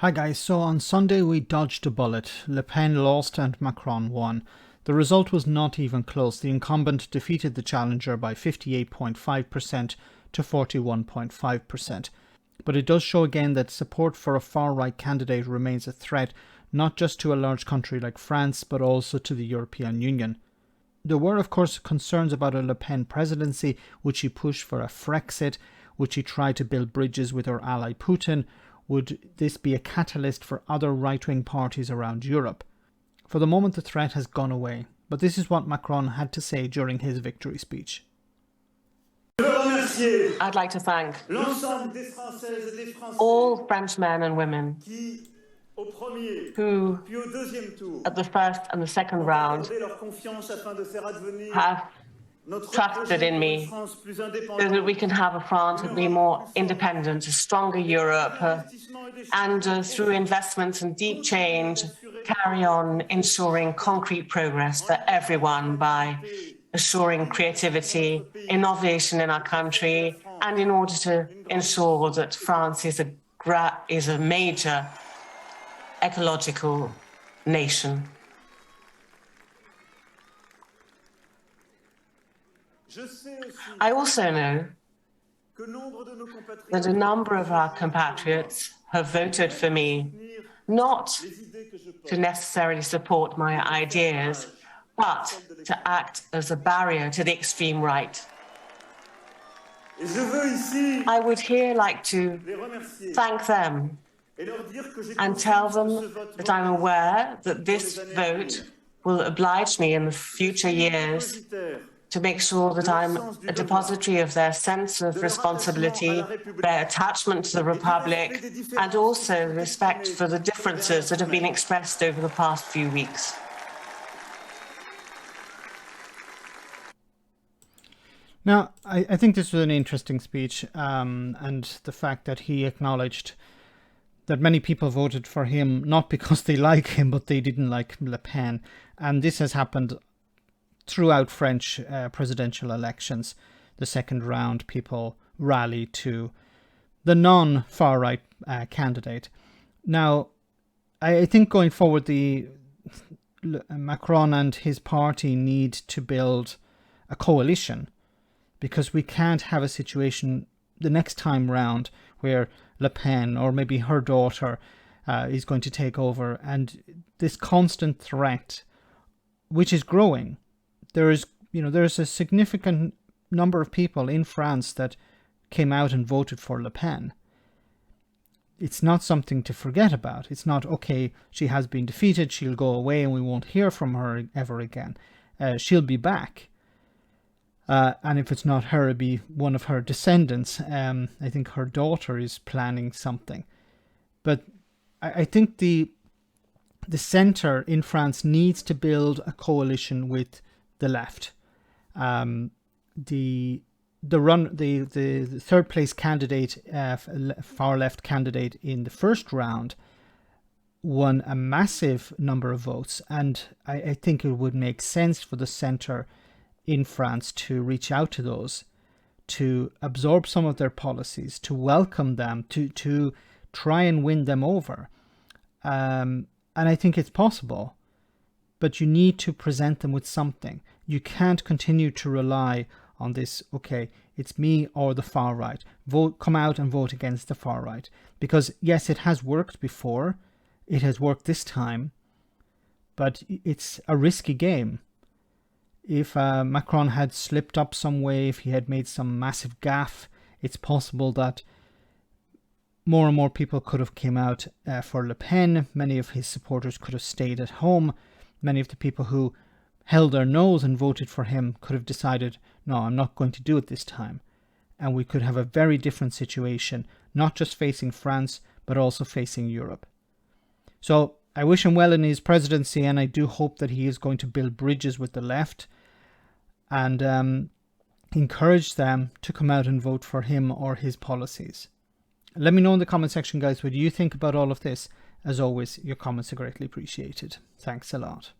Hi guys, so on Sunday we dodged a bullet. Le Pen lost and Macron won. The result was not even close. The incumbent defeated the challenger by 58.5% to 41.5%. But it does show again that support for a far-right candidate remains a threat, not just to a large country like France, but also to the European Union. There were, of course, concerns about a Le Pen presidency, which he pushed for a Frexit, which he tried to build bridges with her ally Putin. Would this be a catalyst for other right-wing parties around Europe? For the moment, the threat has gone away, but this is what Macron had to say during his victory speech. I'd like to thank all French men and women who, at the first and the second round, have trusted in me so that we can have a France that will be more independent, a stronger Europe, and through investments and deep change, carry on ensuring concrete progress for everyone by assuring creativity, innovation in our country, and in order to ensure that France is a major ecological nation. I also know that a number of our compatriots have voted for me, not to necessarily support my ideas, but to act as a barrier to the extreme right. I would here like to thank them and tell them that I'm aware that this vote will oblige me in the future years to make sure that I'm a depository of their sense of responsibility, their attachment to the Republic, and also respect for the differences that have been expressed over the past few weeks. Now, I think this was an interesting speech, and the fact that he acknowledged that many people voted for him, not because they like him, but they didn't like Le Pen. And this has happened throughout French presidential elections. The second round, people rally to the non-far right candidate. Now, I think going forward, Macron and his party need to build a coalition, because we can't have a situation the next time round where Le Pen or maybe her daughter is going to take over, and this constant threat, which is growing. There's a significant number of people in France that came out and voted for Le Pen. It's not something to forget about. It's not, okay, she has been defeated, she'll go away and we won't hear from her ever again. She'll be back. And if it's not her, it'll be one of her descendants. I think her daughter is planning something. But I think the centre in France needs to build a coalition with the left. The third place candidate, far left candidate in the first round, won a massive number of votes, and I think it would make sense for the centre in France to reach out to those, to absorb some of their policies, to welcome them, to try and win them over. And I think it's possible. But you need to present them with something. You can't continue to rely on this, okay, it's me or the far right. Come out and vote against the far right. Because yes, it has worked before. It has worked this time. But it's a risky game. If Macron had slipped up some way, if he had made some massive gaffe, it's possible that more and more people could have came out for Le Pen. Many of his supporters could have stayed at home. Many of the people who held their nose and voted for him could have decided, no, I'm not going to do it this time. And we could have a very different situation, not just facing France, but also facing Europe. So I wish him well in his presidency, and I do hope that he is going to build bridges with the left and encourage them to come out and vote for him or his policies. Let me know in the comment section, guys, what you think about all of this. As always, your comments are greatly appreciated. Thanks a lot.